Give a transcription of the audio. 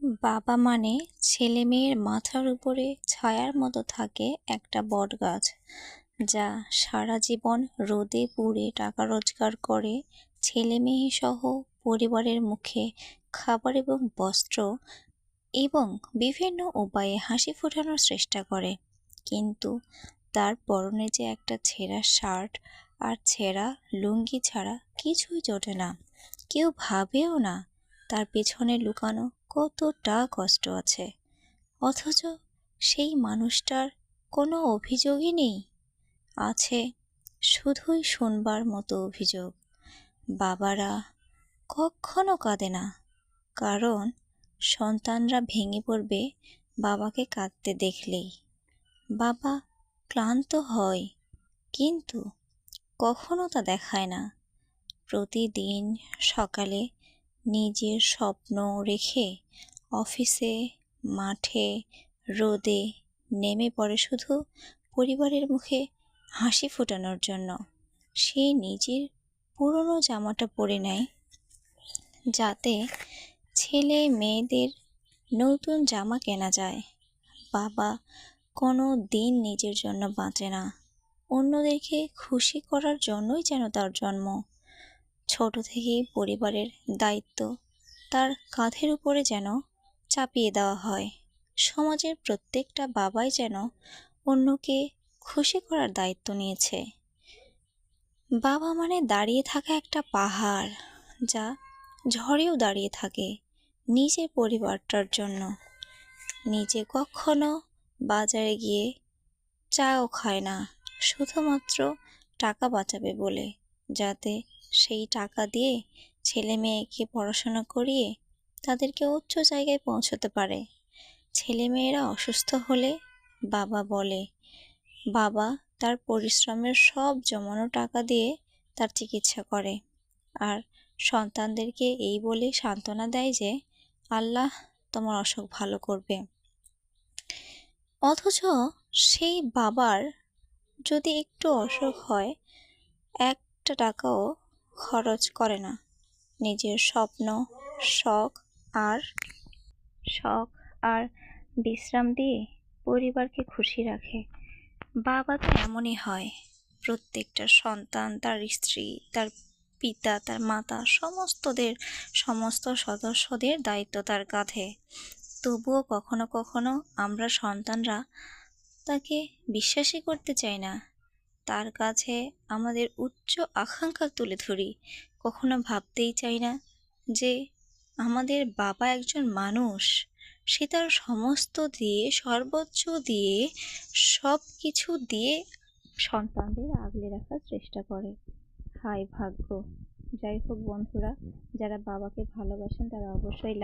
বাবা মানে ছেলেমেয়ের মাথার উপরে ছায়ার মতো থাকে একটা বটগাছ, যা সারা জীবন রোদে পুড়ে টাকা রোজগার করে ছেলেমেয়ে সহ পরিবারের মুখে খাবার এবং বস্ত্র এবং বিভিন্ন উপায়ে হাসি ফোটানোর চেষ্টা করে। কিন্তু তার পরনে যে একটা ছেঁড়া শার্ট আর ছেঁড়া লুঙ্গি ছাড়া কিছুই জোটে না। কেউ ভাবেও না তার পেছনে লুকানো কতটা কষ্ট আছে। অথচ সেই মানুষটার কোনো অভিযোগই নেই, আছে শুধুই শুনবার মতো অভিযোগ। বাবারা কখনো কাঁদে না, কারণ সন্তানরা ভেঙে পড়বে বাবাকে কাঁদতে দেখলেই। বাবা ক্লান্ত হয়, কিন্তু কখনো তা দেখায় না। প্রতিদিন সকালে নিজের স্বপ্ন রেখে অফিসে, মাঠে, রোদে নেমে পড়ে শুধু পরিবারের মুখে হাসি ফোটানোর জন্য। সে নিজের পুরনো জামাটা পরে নেয়, যাতে ছেলে মেয়েদের নতুন জামা কেনা যায়। বাবা কোনো দিন নিজের জন্য বাঁচে না, অন্যদেরকে খুশি করার জন্যই যেন তার জন্ম। ছোট থেকেই পরিবারের দায়িত্ব তার কাঁধের উপরে যেন চাপিয়ে দেওয়া হয়। সমাজের প্রত্যেকটা বাবাই যেন অন্যকে খুশি করার দায়িত্ব নিয়েছে। বাবা মানে দাঁড়িয়ে থাকা একটা পাহাড়, যা ঝড়েও দাঁড়িয়ে থাকে নিজের পরিবারটার জন্য। নিজে কখনো বাজারে গিয়ে চাও খায় না, শুধুমাত্র টাকা বাঁচাবে বলে, যাতে সেই টাকা দিয়ে ছেলে মেয়েকে পড়াশোনা করিয়ে তাদেরকে উচ্চ জায়গায় পৌঁছতে পারে। ছেলেমেয়েরা অসুস্থ হলে বাবা বলে, বাবা তার পরিশ্রমের সব জমানো টাকা দিয়ে তার চিকিৎসা করে, আর সন্তানদেরকে এই বলে সান্ত্বনা দেয় যে আল্লাহ তোমার অসুখ ভালো করবে। অথচ সেই বাবার যদি একটু অসুখ হয়, একটা টাকাও খরচ করে না। নিজের স্বপ্ন, শখ আর বিশ্রাম দিয়ে পরিবারকে খুশি রাখে। বাবা তো এমনই হয়। প্রত্যেকটা সন্তান, তার স্ত্রী, তার পিতা, তার মাতা, সমস্ত সদস্যদের দায়িত্ব তার কাঁধে। তবুও কখনো কখনো আমরা সন্তানরা তাকে বিশ্বাসই করতে চাই না। তার কাছে আমাদের উচ্চ আকাঙ্ক্ষা তুলে ধরি। কখনো ভাবতেই চাই না যে আমাদের বাবা একজন মানুষ। সে তার সমস্ত দিয়ে, সর্বোচ্চ দিয়ে, সব কিছু দিয়ে সন্তানদের আগলে রাখার চেষ্টা করে। হায় ভাগ্য! যাই হোক বন্ধুরা, যারা বাবাকে ভালোবাসেন তারা অবশ্যই